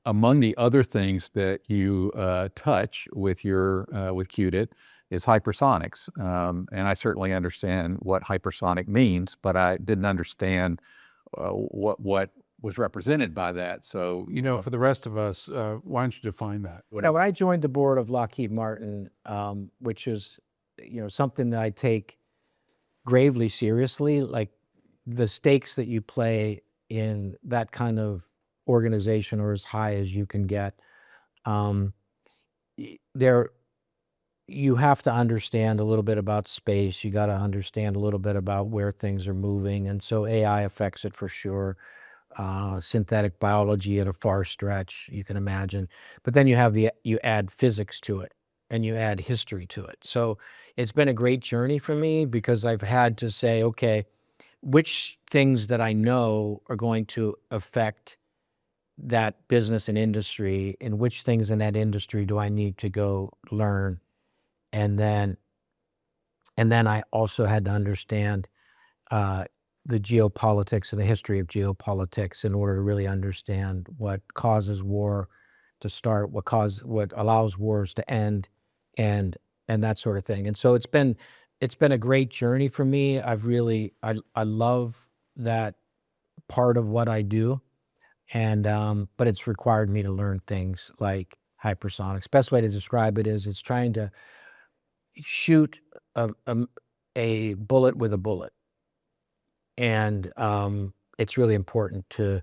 among the other things that you touch with your with QDIT is hypersonics, and I certainly understand what hypersonic means, but I didn't understand what was represented by that. So, for the rest of us, why don't you define that? When I joined the board of Lockheed Martin, which is, something that I take gravely seriously, like the stakes that you play in that kind of organization are as high as you can get. You have to understand a little bit about space. You got to understand a little bit about where things are moving. And so AI affects it for sure. Synthetic biology at a far stretch, you can imagine. But then you add physics to it and you add history to it. So it's been a great journey for me because I've had to say, okay, which things that I know are going to affect that business and industry, and which things in that industry do I need to go learn? And then I also had to understand the geopolitics and the history of geopolitics in order to really understand what causes war to start, what allows wars to end, and that sort of thing. And so it's been a great journey for me. I love that part of what I do, and but it's required me to learn things like hypersonics. Best way to describe it is it's trying to shoot a bullet with a bullet. And it's really important to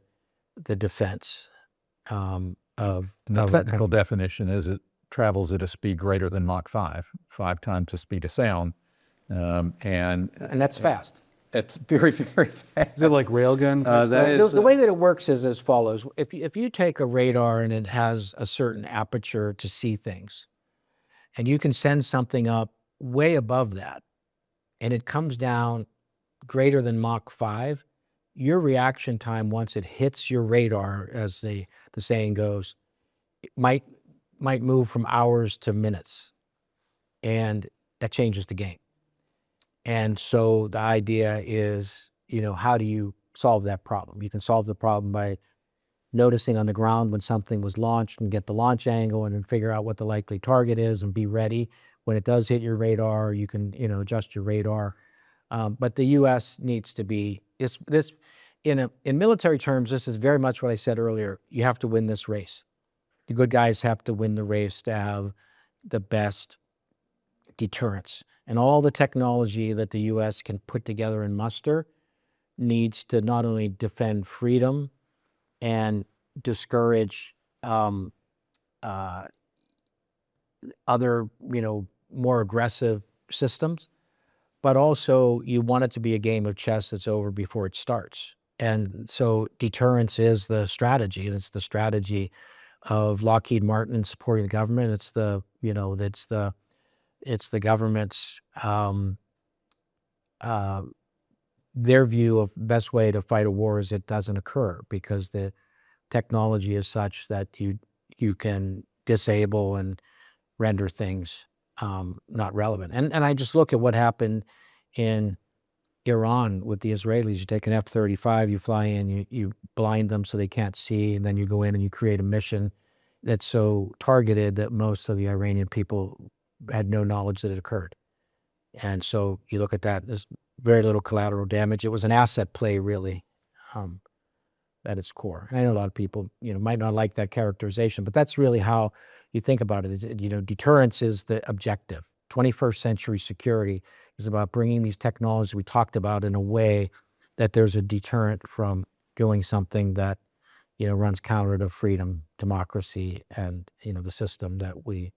the defense of the technical definition is it travels at a speed greater than Mach 5 times the speed of sound. And that's fast. It's very, very fast. Is it like railgun? The way that it works is as follows. If you take a radar and it has a certain aperture to see things, and you can send something up way above that, and it comes down greater than Mach 5, your reaction time once it hits your radar, as the saying goes, it might move from hours to minutes, and that changes the game. And so the idea is, how do you solve that problem? You can solve the problem by noticing on the ground when something was launched and get the launch angle and then figure out what the likely target is and be ready. When it does hit your radar, you can, adjust your radar. But the U.S. needs to be, in military terms, this is very much what I said earlier. You have to win this race. The good guys have to win the race to have the best deterrence. And all the technology that the U.S. can put together and muster needs to not only defend freedom and discourage other, more aggressive systems, but also you want it to be a game of chess that's over before it starts. And so deterrence is the strategy, and it's the strategy of Lockheed Martin supporting the government. It's the government's their view of best way to fight a war is it doesn't occur, because the technology is such that you can disable and render things not relevant. And I just look at what happened in Iran with the Israelis. You take an F-35, you fly in, you blind them so they can't see, and then you go in and you create a mission that's so targeted that most of the Iranian people had no knowledge that it occurred. And so you look at that, there's very little collateral damage. It was an asset play, really, at its core. And I know a lot of people, might not like that characterization, but that's really how you think about it. Deterrence is the objective. 21st century security is about bringing these technologies we talked about in a way that there's a deterrent from doing something that, runs counter to freedom, democracy, and, the system that we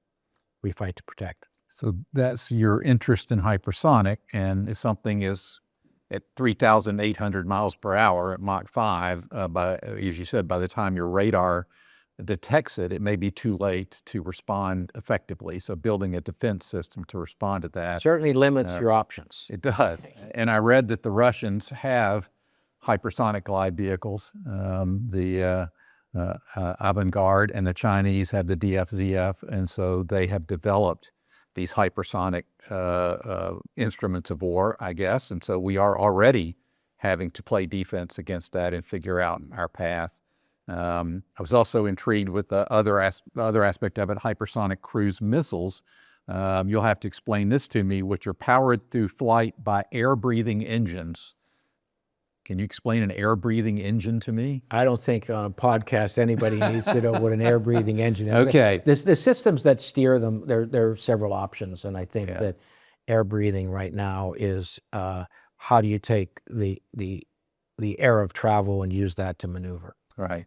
fight to protect. So that's your interest in hypersonic, and if something is at 3,800 miles per hour at Mach 5, as you said, by the time your radar detects it, it may be too late to respond effectively. So building a defense system to respond to that certainly limits your options. It does. And I read that the Russians have hypersonic glide vehicles, the Avangard, and the Chinese have the DFZF, and so they have developed these hypersonic instruments of war, I guess. And so we are already having to play defense against that and figure out our path. I was also intrigued with the other aspect of it, hypersonic cruise missiles. You'll have to explain this to me, which are powered through flight by air-breathing engines. Can you explain an air-breathing engine to me? I don't think on a podcast anybody needs to know what an air-breathing engine is. Okay. The systems that steer them, there are several options, and I think that air-breathing right now is how do you take the air of travel and use that to maneuver. Right.